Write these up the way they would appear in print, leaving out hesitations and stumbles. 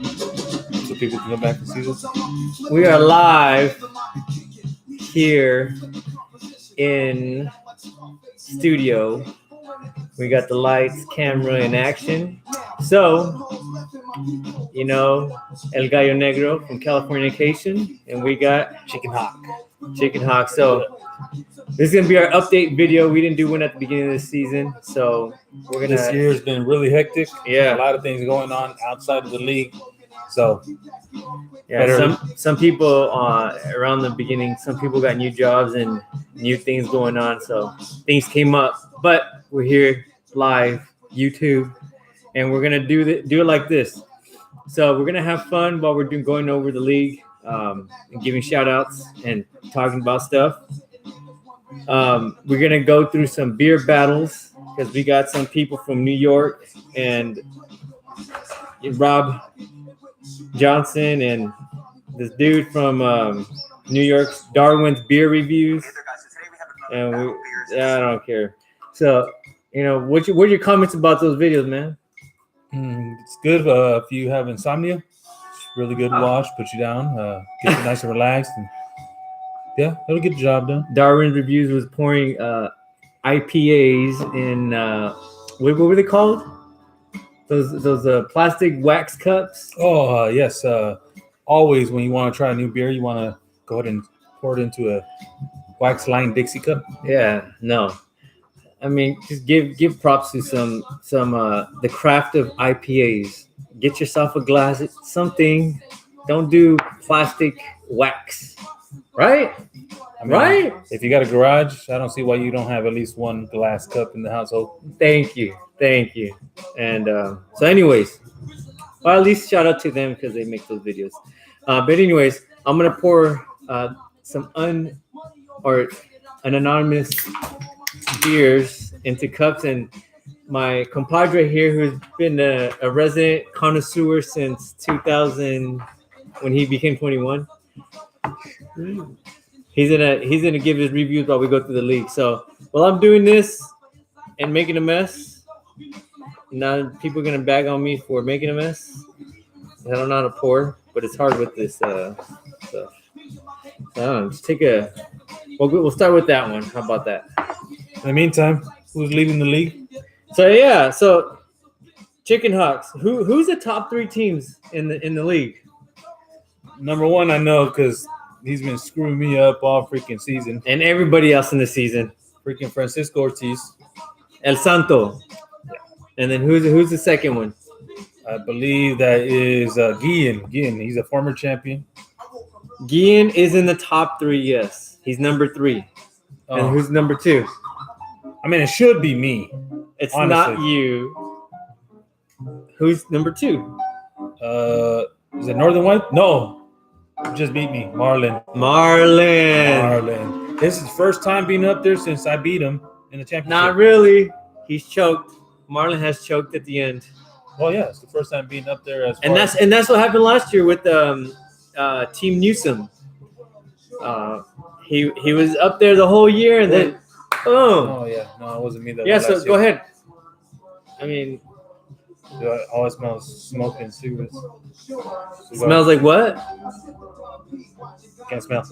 so people can go back and see this. We are live here in studio. We got the lights, camera in action. So, you know, El Gallo Negro from Californication, and we got Chicken Hawk. Chicken Hawk. So this is gonna be our update video. We didn't do one at the beginning of this season, so we're gonna. This year's been really hectic. Yeah, a lot of things going on outside of the league. So yeah, some people around the beginning, some people got new jobs and new things going on, so things came up. But we're here live, YouTube, and we're gonna do it like this. So we're gonna have fun while we're going over the league, and giving shout outs and talking about stuff. We're gonna go through some beer battles because we got some people from New York and Rob Johnson and this dude from New York's Darwin's Beer Reviews. And I don't care. So, what are your comments about those videos, man? It's good if you have insomnia. It's really good to watch. Put you down, get you nice and relaxed, and yeah, it'll get the job done. Darwin's Reviews was pouring IPAs in what were they called? Those plastic wax cups. Oh yes. Always when you want to try a new beer, you want to go ahead and pour it into a wax lined Dixie cup. Yeah, no. I mean, just give props to some the craft of IPAs. Get yourself a glass, something. Don't do plastic wax, right? Right. If you got a garage, I don't see why you don't have at least one glass cup in the household. Thank you. And so, anyways, well, at least shout out to them because they make those videos. But anyways, I'm gonna pour some an anonymous beers into cups, and my compadre here, who's been a resident connoisseur since 2000 when he became 21. He's gonna give his reviews while we go through the league. So while I'm doing this and making a mess, now people are gonna bag on me for making a mess. I don't know how to pour, but it's hard with this stuff. So I don't know, just take a. We'll start with that one. How about that? In the meantime, who's leading the league? So Chicken Hawks. Who's the top 3 teams in the league? Number one, I know because he's been screwing me up all freaking season, and everybody else in the season. Freaking Francisco Ortiz, El Santo. And then who's the second one? I believe that is Guillen. He's a former champion. Guillen is in the top 3. Yes, he's number 3. Oh. And who's number 2? I mean, it should be me. It's honestly not you. Who's number 2? Is it Northern White? No, just beat me. Marlin. This is his first time being up there since I beat him in the championship. Not really. He's choked. Marlin has choked at the end. Well, yeah, it's the first time being up there and that's what happened last year with Team Newsom. He was up there the whole year, and then boom. Oh yeah, no, it wasn't me. Yeah, so go ahead. I mean, all it smells smoke and cigarettes. Smells like what? Can't smell.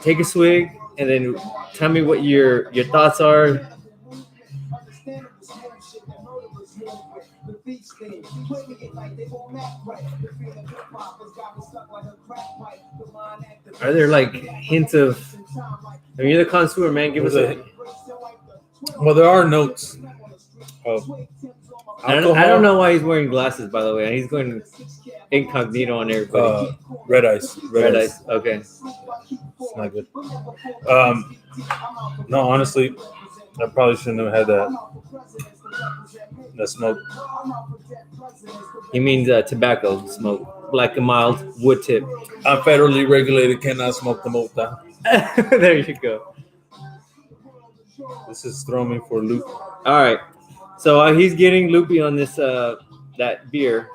Take a swig and then tell me what your thoughts are. Are there like hints of? I mean, you're the connoisseur, man. Give us a. Well, there are notes of I don't know why he's wearing glasses, by the way. He's going incognito on everybody. Red ice. Red ice. Okay. It's not good. No, honestly, I probably shouldn't have had that smoke. He means tobacco smoke, like a mild wood tip. I'm federally regulated, cannot smoke the mota. There you go. This is throwing me for a loop. All right. So he's getting loopy on this that beer.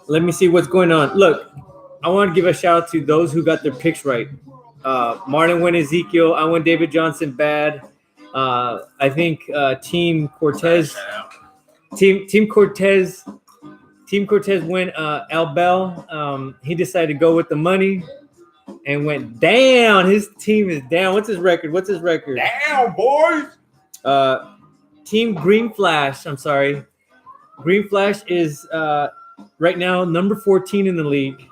Let me see what's going on. Look, I want to give a shout out to those who got their picks right. Martin went Ezekiel. I went David Johnson bad. I think Team Cortez Team Cortez went Al Bell. He decided to go with the money and went down. His team is down. What's his record? Down, boys. Team Green Flash. I'm sorry. Green Flash is right now number 14 in the league.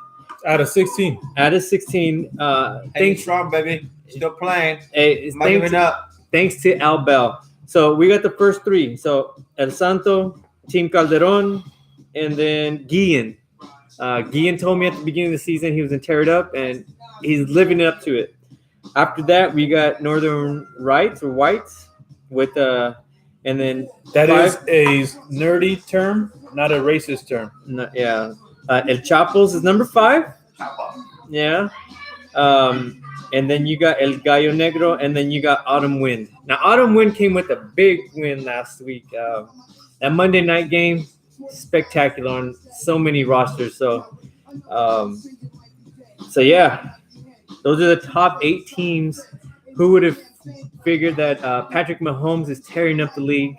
Out of 16. Thanks, strong, baby. Still playing. Hey, Not giving up. Thanks to Al Bell. So we got the first three. So El Santo, Team Calderon, and then Guillen. Guillen told me at the beginning of the season he was going to tear it up, and he's living up to it. After that, we got Northern Whites with and then that is a nerdy term, not a racist term. No, yeah. El Chapos is number 5. Yeah. And then you got El Gallo Negro, and then you got Autumn Wind. Now, Autumn Wind came with a big win last week. That Monday night game, spectacular on so many rosters. So yeah, those are the top 8 teams. Who would have figured that Patrick Mahomes is tearing up the league,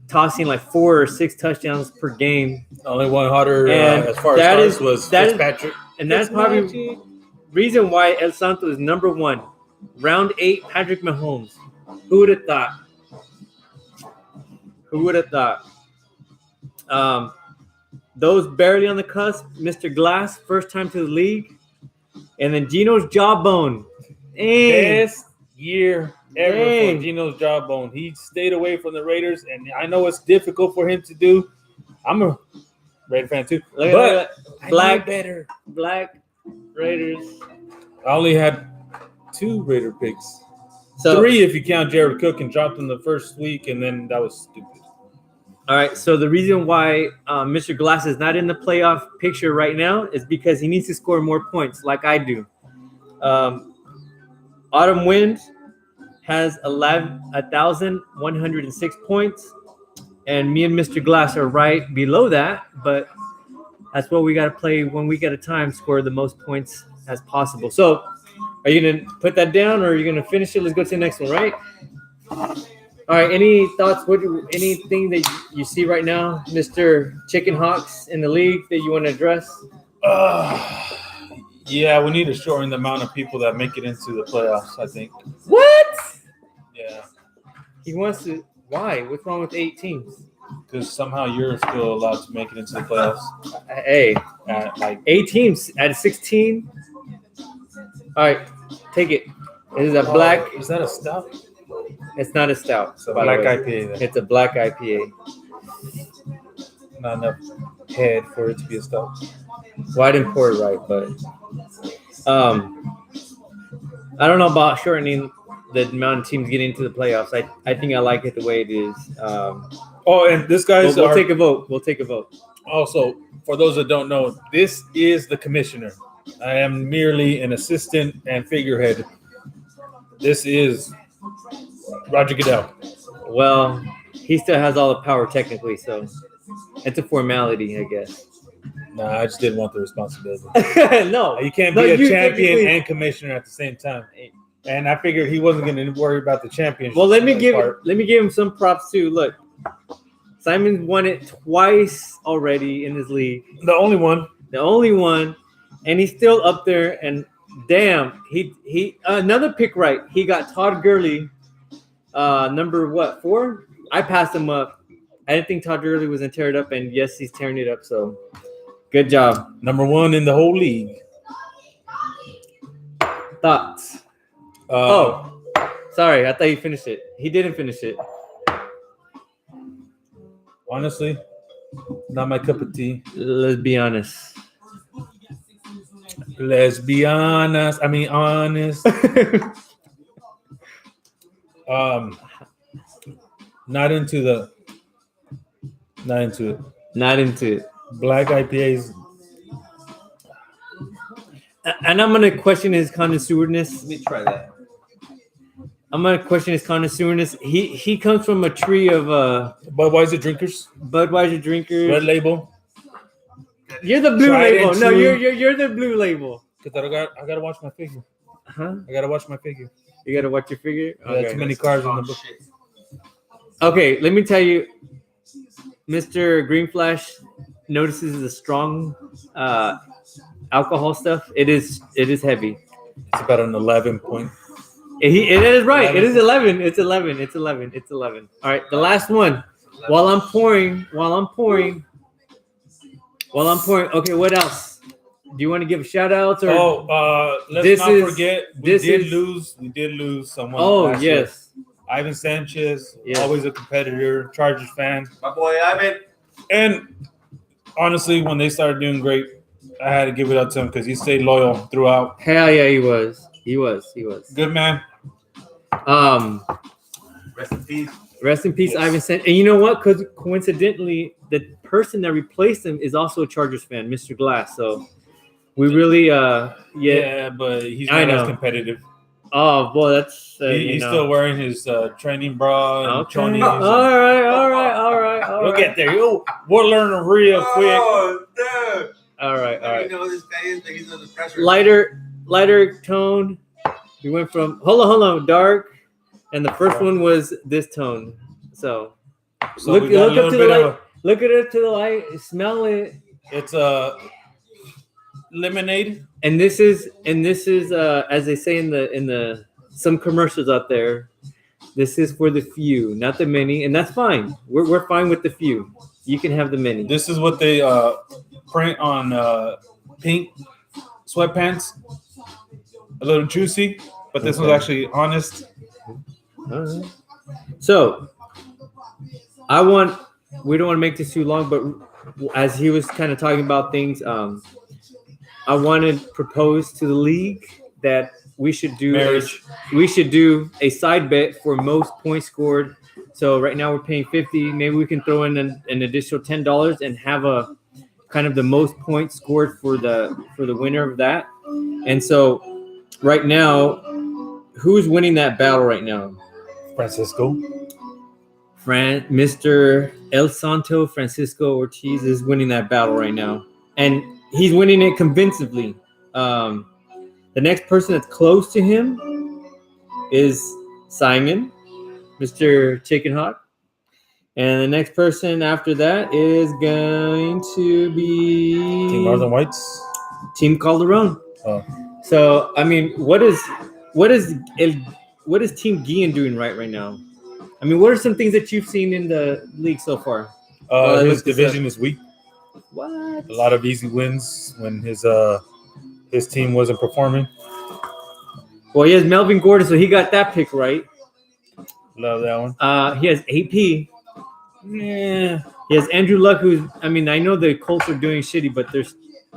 tossing like 4 or 6 touchdowns per game. Only one hotter as far as starts was Fitzpatrick. And that's probably reason why El Santo is number 1. Round 8, Patrick Mahomes. Who would have thought? Those barely on the cusp, Mr. Glass, first time to the league. And then Gino's jawbone. Best year ever for Gino's jawbone. He stayed away from the Raiders, and I know it's difficult for him to do. I'm a Raider fan too, but Black Raiders. I only had 2 Raider picks. So 3 if you count Jared Cook and dropped him the first week, and then that was stupid. All right, so the reason why Mr. Glass is not in the playoff picture right now is because he needs to score more points like I do. Autumn Wind has 1,106 points, and me and Mr. Glass are right below that, but that's what we got to play one week at a time, score the most points as possible. So are you going to put that down, or are you going to finish it? Let's go to the next one, right? All right, any thoughts? Anything that you see right now, Mr. Chicken Hawks in the league that you want to address? Yeah, we need to shorten the amount of people that make it into the playoffs, I think. What? Yeah. He wants to. Why? What's wrong with 8 teams? Because somehow you're still allowed to make it into the playoffs. Hey, Like 8 teams out of 16. All right, take it. It is a black. Is that a stout? It's not a stout. It's a black IPA. Then. It's a black IPA. Not enough head for it to be a stout. Well, I didn't pour it right, but I don't know about shortening the amount of teams getting into the playoffs. I think I like it the way it is. And this guy's we'll take a vote. Also, for those that don't know, this is the commissioner. I am merely an assistant and figurehead. This is Roger Goodell. Well, he still has all the power technically, so it's a formality, I guess. Nah, I just didn't want the responsibility. No, you can't be a champion and commissioner at the same time. And I figured he wasn't going to worry about the championship. Well, let me give him some props too. Look, Simon won it twice already in his league. The only one, and he's still up there. And damn, he another pick right. He got Todd Gurley, number 4? I passed him up. I didn't think Todd Gurley was gonna tear it up, and yes, he's tearing it up. So, good job. Number 1 in the whole league. Thoughts? Sorry, I thought you finished it. He didn't finish it. Honestly, not my cup of tea. Let's be honest. I mean, honest. Not into it. Black IPAs. And I'm gonna question his connoisseurness. Let me try that. He comes from a tree of Budweiser drinkers. Red Label. You're the blue label. No, you're the blue label. Because I gotta watch my figure. Huh? I gotta watch my figure. You gotta watch your figure. Okay. Too many cars in the book. Okay, let me tell you, Mr. Green Flash, notices the strong alcohol stuff, it is heavy. It's about an 11 point. It is right. 11. It is 11. It's 11. It's 11. It's 11. All right, the last one. While I'm pouring. Okay, what else? Do you want to give shout outs or? Let's not forget we did lose someone. Oh last year. yes, Ivan Sanchez, Yes. always a competitor, Chargers fan. My boy Ivan. And honestly, when they started doing great, I had to give it up to him because he stayed loyal throughout. hell yeah, he was. Good man. Rest in peace. Rest in peace, Yes. Ivan Sanchez. And you know what? Because coincidentally, the person that replaced him is also a Chargers fan, Mr. Glass. So we really, Yeah, but he's I not know. as competitive. Oh boy, that's He's still wearing his training bra and okay. chonies. All right. We'll get there. We'll learn real quick. Oh, dude. All right. You know this guy is. He's under pressure. Lighter tone. We went from hold on, dark, and the first one was this tone. So So we got a look little up to bit the of light. Look at it to the light. Smell it. it's a lemonade. And this is as they say in the some commercials out there. This is for the few, not the many, and that's fine. We're fine with the few. You can have the many. This is what they print on pink sweatpants. A little juicy, but this was Okay. actually honest. All right. So we don't want to make this too long, but as he was kind of talking about things, I want to propose to the league that we should do a side bet for most points scored. So right now we're paying 50. Maybe we can throw in an additional $10 and have a kind of the most points scored for the winner of that. And so right now, who's winning that battle right now? Francisco. Mr. El Santo Francisco Ortiz is winning that battle right now, and he's winning it convincingly. The next person that's close to him is Simon, Mr. Chicken Hawk, and the next person after that is going to be Team Northern Whites. Team Calderon. Oh. So I mean, what is Team Guillen doing right now? I mean, what are some things that you've seen in the league so far? His division is weak. What? A lot of easy wins when his team wasn't performing. Well, he has Melvin Gordon, so he got that pick right. Love that one. He has AP. Yeah. He has Andrew Luck, who's. I mean, I know the Colts are doing shitty, but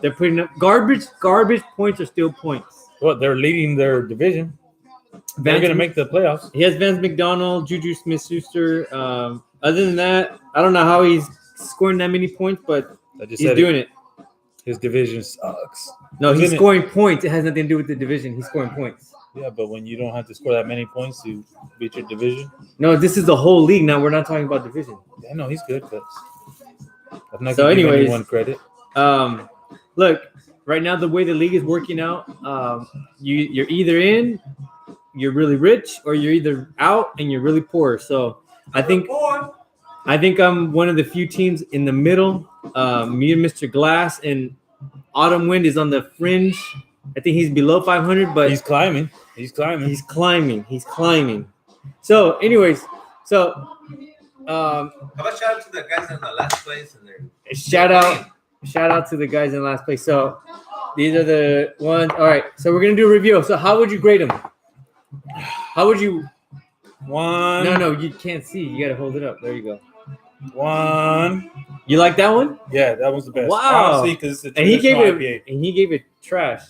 they're putting up garbage. Garbage points are still points. Well, they're leading their division. They're going to make the playoffs. He has Vance McDonald, Juju Smith-Schuster. Other than that, I don't know how he's scoring that many points, but he's doing it. His division sucks. No, he's scoring points. It has nothing to do with the division. He's scoring points. Yeah, but when you don't have to score that many points to beat your division. No, this is the whole league. Now we're not talking about division. Yeah, no, he's good, but I'm not So going to give anyways, anyone credit. Look, right now the way the league is working out, you're either in, you're really rich, or you're either out and you're really poor. So I think I'm one of the few teams in the middle. Me and Mr. Glass and Autumn Wind is on the fringe. I think he's below 500, but He's climbing. He's climbing. So, anyways, How about shout out to the guys in the last place and their shout out to the guys in last place. So these are the ones. All right. So we're gonna do a review. So how would you grade them? How would you? 1. No, you can't see. You gotta hold it up. There you go. 1. You like that one? Yeah, that was the best. Wow. Honestly, because it's a And he traditional gave IPA. he gave it trash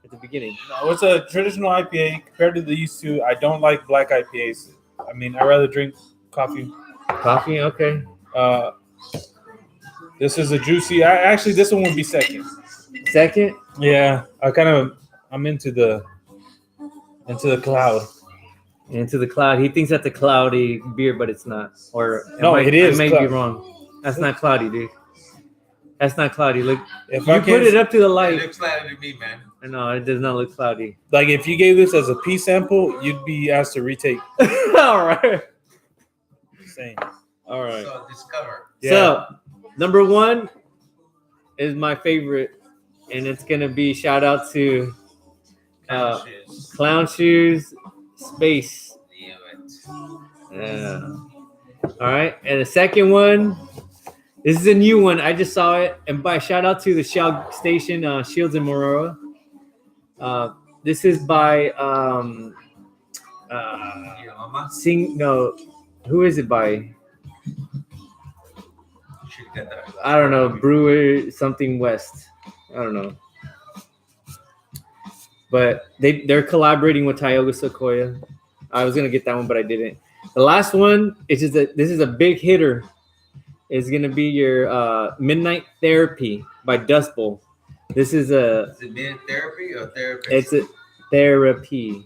at the beginning. No, it's a traditional IPA compared to the used to. I don't like black IPAs. I mean, I rather drink coffee. Coffee, okay. This is a juicy. Actually, this one would be second. Second. Yeah, I'm into the cloud. Into the cloud. He thinks that's a cloudy beer, but it's not. Or No, it is I may cloud. be wrong. That's not cloudy, dude. That's not cloudy. Look, If you I put it up to the It light. looks like to me, man. No, it does not look cloudy. like if you gave this as a pea sample, you'd be asked to retake. All right. Same. All right. So discover. Yeah. So, number one, is my favorite, and it's gonna be shout out to Clown Shoes Space. Yeah. All right, and the second one. This is a new one. I just saw it, and by shout out to the Shell station, Shields and Morora. This is by who is it by? I don't know, Brewer something West. I don't know, but they're collaborating with Tioga Sequoia. I was gonna get that one, but I didn't. The last one is just this is a big hitter. It's gonna be your Midnight Therapy by Dust Bowl. This is a. Is it mid therapy or therapy? It's a therapy.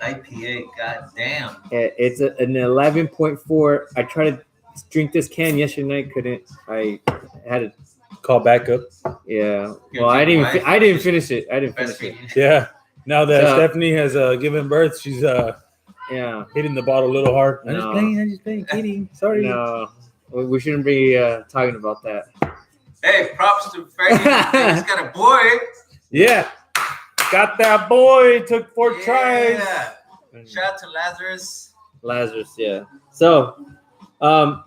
IPA, goddamn. It's an 11.4. I tried to drink this can yesterday night, couldn't. I had to call back up. Yeah. Well, I didn't finish it. Yeah. Now that Stephanie has given birth, she's hitting the bottle a little hard. I'm just playing, kidding. Sorry. No, we shouldn't be talking about that. Hey, props to Freddie. He's got a boy. Yeah. Got that boy. Took 4 tries. Shout out to Lazarus. Yeah. So, so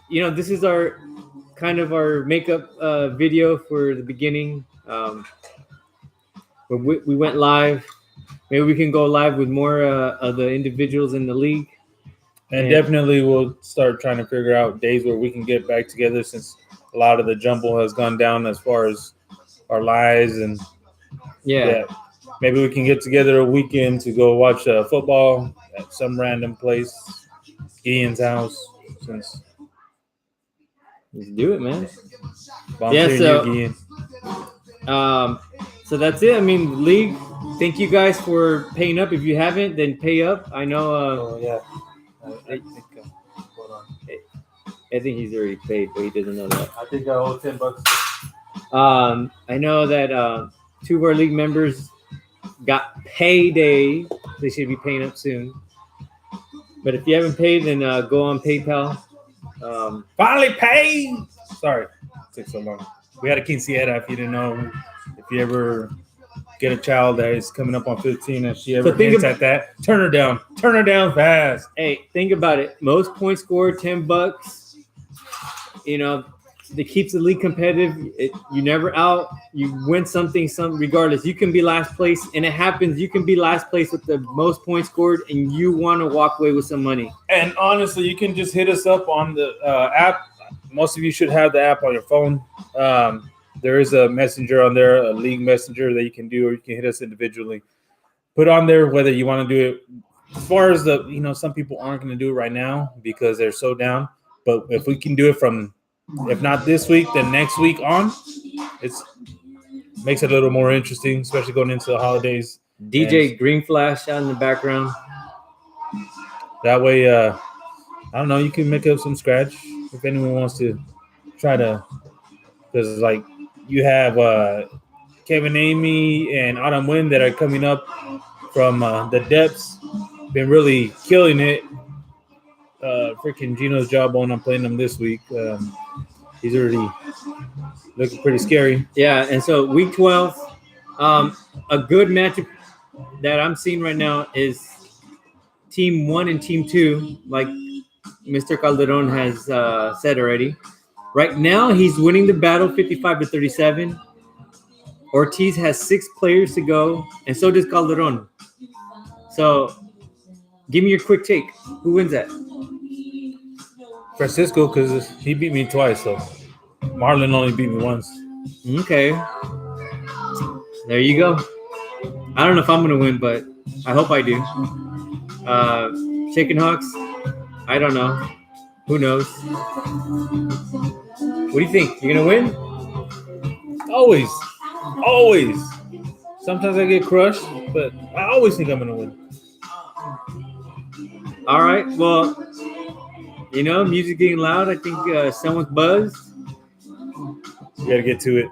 this is our kind of our makeup video for the beginning. We went live. Maybe we can go live with more of the individuals in the league. And definitely we'll start trying to figure out days where we can get back together, since a lot of the jumble has gone down as far as our lives. And maybe we can get together a weekend to go watch football at some random place, Ian's house. Let's do it, man. So that's it. I mean, league. Thank you guys for paying up. If you haven't, then pay up. I know. I think he's already paid, but he doesn't know that. I think I owe $10. I know that 2 of our league members got payday. They should be paying up soon. But if you haven't paid, then go on PayPal. Finally paid. Sorry, it took so long. We had a quinceañera. If you didn't know, if you ever get a child that is coming up on 15 and she ever hints at that, turn her down fast. Hey, think about it. Most points scored, $10. It keeps the league competitive. You never out. You win something, regardless. You can be last place, and it happens. You can be last place with the most points scored, and you want to walk away with some money. And honestly, you can just hit us up on the app. Most of you should have the app on your phone. There is a messenger on there, a league messenger that you can do, or you can hit us individually. Put on there whether you want to do it. As far as some people aren't going to do it right now because they're so down. But if we can do it from, if not this week, then next week on, it makes it a little more interesting, especially going into the holidays. DJ Green Flash out in the background. That way, I don't know, you can make up some scratch if anyone wants to try to, because you have Kevin Amy and Autumn Wind that are coming up from the depths, been really killing it. Freaking Gino's Jawbone, I'm playing them this week. He's already looking pretty scary. Yeah, and so week 12, a good matchup that I'm seeing right now is Team 1 and Team 2, like Mr. Calderon has said already. Right now, he's winning the battle 55-37. Ortiz has 6 players to go, and so does Calderon. So, give me your quick take. Who wins that? Francisco, because he beat me twice, so Marlon only beat me once. Okay. There you go. I don't know if I'm going to win, but I hope I do. Chicken Hawks? I don't know. Who knows? What do you think? You're going to win? Always. Sometimes I get crushed, but I always think I'm going to win. All right. Well, music getting loud. I think someone's buzzed. You got to get to it.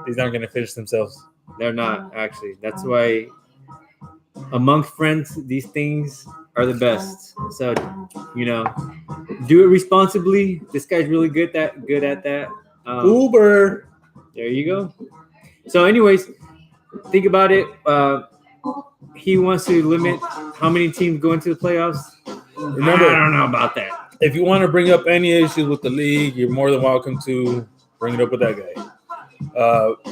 These aren't going to finish themselves. They're not, actually. That's why among friends, these things are the best. So, do it responsibly. This guy's really good at that. Uber. There you go. So, anyways, think about it. He wants to limit how many teams go into the playoffs. Remember, I don't know about that. If you want to bring up any issues with the league, you're more than welcome to bring it up with that guy.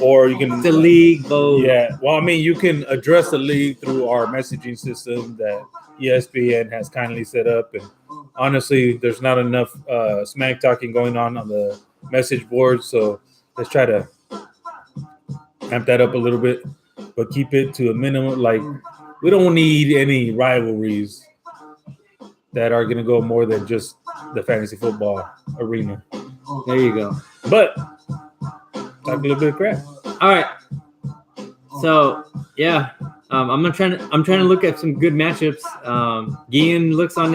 Or you can the league vote. Yeah, well, I mean, you can address the league through our messaging system that ESPN has kindly set up. And honestly, there's not enough smack talking going on the message board, so let's try to amp that up a little bit, but keep it to a minimum. Like, we don't need any rivalries that are going to go more than just the fantasy football arena. There you go. But talk a little bit of crap. All right. So yeah, I'm trying to look at some good matchups. Gian looks like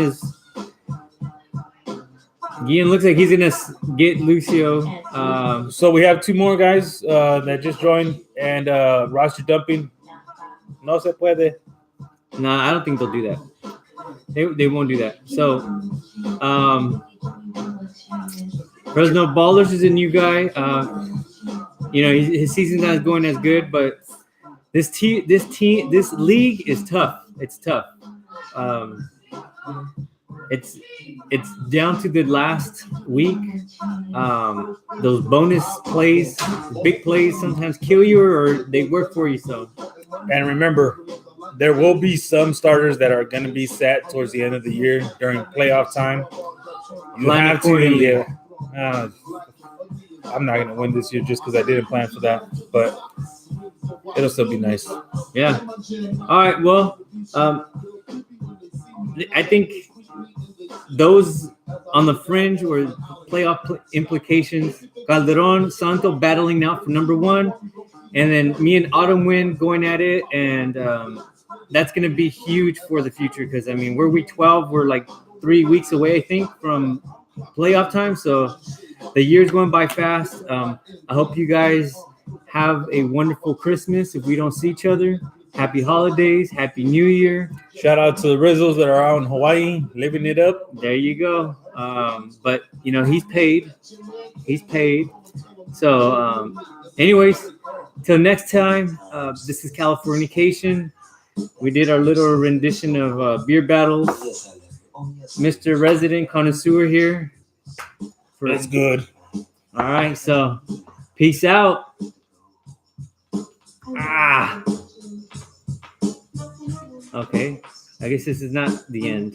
he's gonna get Lucio. So we have two more guys that just joined and roster dumping. No se puede. No, I don't think they'll do that. They won't do that. So, Fresno Ballers is a new guy. His season's not going as good, but this league is tough. It's tough. It's down to the last week. Those bonus plays, big plays, sometimes kill you or they work for you. So, and remember, there will be some starters that are going to be sat towards the end of the year during playoff time. You have to. I'm not going to win this year just because I didn't plan for that, but it'll still be nice. Yeah. All right. Well, I think those on the fringe or playoff implications, Calderon, Santo battling out for number one, and then me and Autumn Wind going at it, and that's going to be huge for the future because, I mean, we're week 12. We're like 3 weeks away, I think, from playoff time, so the year's going by fast. I hope you guys have a wonderful Christmas. If we don't see each other, happy holidays, happy New Year. Shout out to the Rizzles that are out in Hawaii, living it up. There you go. But, he's paid. So, anyways, till next time, this is Californication. We did our little rendition of beer battles. Mr. Resident Connoisseur here. That's good. All right, so peace out. Okay, I guess this is not the end.